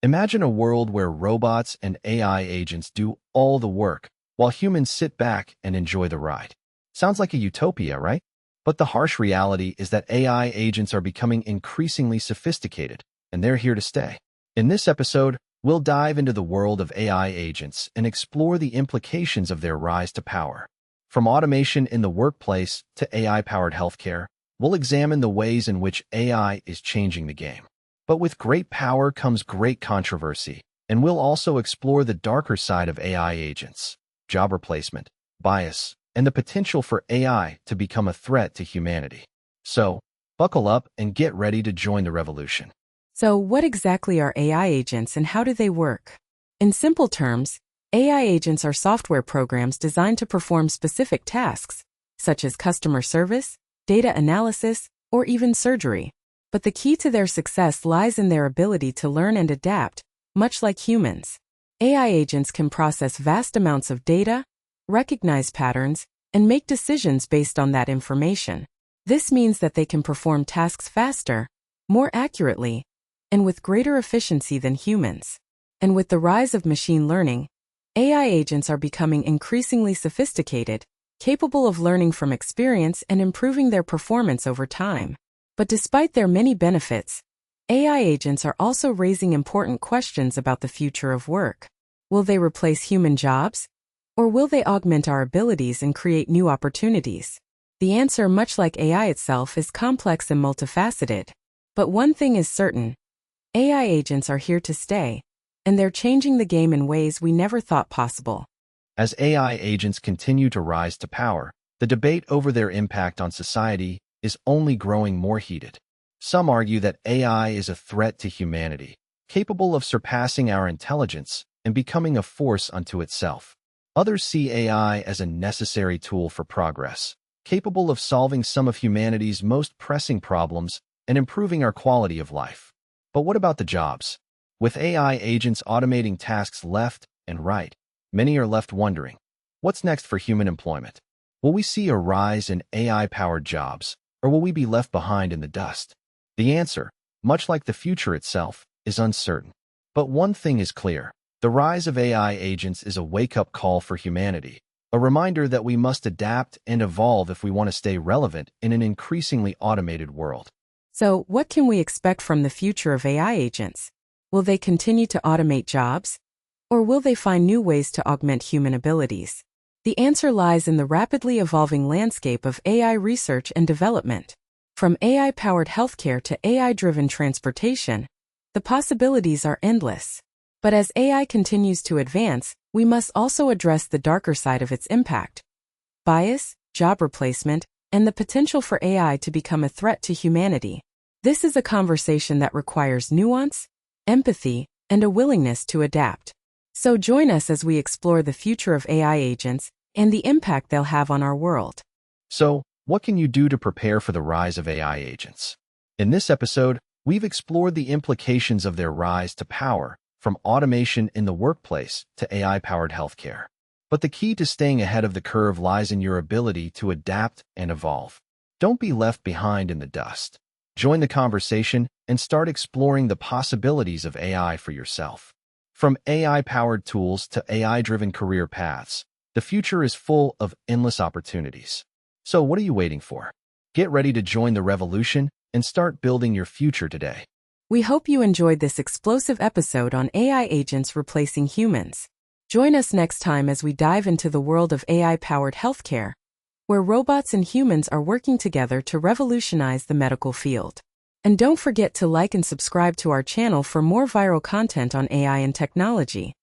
Imagine a world where robots and AI agents do all the work, while humans sit back and enjoy the ride. Sounds like a utopia, right? But the harsh reality is that AI agents are becoming increasingly sophisticated, and they're here to stay. In this episode, we'll dive into the world of AI agents and explore the implications of their rise to power. From automation in the workplace to AI-powered healthcare, we'll examine the ways in which AI is changing the game. But with great power comes great controversy, and we'll also explore the darker side of AI agents, job replacement, bias, and the potential for AI to become a threat to humanity. So, buckle up and get ready to join the revolution. So, what exactly are AI agents and how do they work? In simple terms, AI agents are software programs designed to perform specific tasks, such as customer service, data analysis, or even surgery. But the key to their success lies in their ability to learn and adapt, much like humans. AI agents can process vast amounts of data, recognize patterns, and make decisions based on that information. This means that they can perform tasks faster, more accurately, and with greater efficiency than humans. And with the rise of machine learning, AI agents are becoming increasingly sophisticated, capable of learning from experience and improving their performance over time. But despite their many benefits, AI agents are also raising important questions about the future of work. Will they replace human jobs? Or will they augment our abilities and create new opportunities? The answer, much like AI itself, is complex and multifaceted. But one thing is certain: AI agents are here to stay, and they're changing the game in ways we never thought possible. As AI agents continue to rise to power, the debate over their impact on society is only growing more heated. Some argue that AI is a threat to humanity, capable of surpassing our intelligence and becoming a force unto itself. Others see AI as a necessary tool for progress, capable of solving some of humanity's most pressing problems and improving our quality of life. But what about the jobs? With AI agents automating tasks left and right, many are left wondering, what's next for human employment? Will we see a rise in AI-powered jobs, or will we be left behind in the dust? The answer, much like the future itself, is uncertain. But one thing is clear: the rise of AI agents is a wake-up call for humanity, a reminder that we must adapt and evolve if we want to stay relevant in an increasingly automated world. So, what can we expect from the future of AI agents? Will they continue to automate jobs? Or will they find new ways to augment human abilities? The answer lies in the rapidly evolving landscape of AI research and development. From AI-powered healthcare to AI-driven transportation, the possibilities are endless. But as AI continues to advance, we must also address the darker side of its impact: bias, job replacement, and the potential for AI to become a threat to humanity. This is a conversation that requires nuance, empathy, and a willingness to adapt. So join us as we explore the future of AI agents and the impact they'll have on our world. So, what can you do to prepare for the rise of AI agents? In this episode, we've explored the implications of their rise to power, from automation in the workplace to AI-powered healthcare. But the key to staying ahead of the curve lies in your ability to adapt and evolve. Don't be left behind in the dust. Join the conversation and start exploring the possibilities of AI for yourself. From AI-powered tools to AI-driven career paths, the future is full of endless opportunities. So what are you waiting for? Get ready to join the revolution and start building your future today. We hope you enjoyed this explosive episode on AI agents replacing humans. Join us next time as we dive into the world of AI-powered healthcare, where robots and humans are working together to revolutionize the medical field. And don't forget to like and subscribe to our channel for more viral content on AI and technology.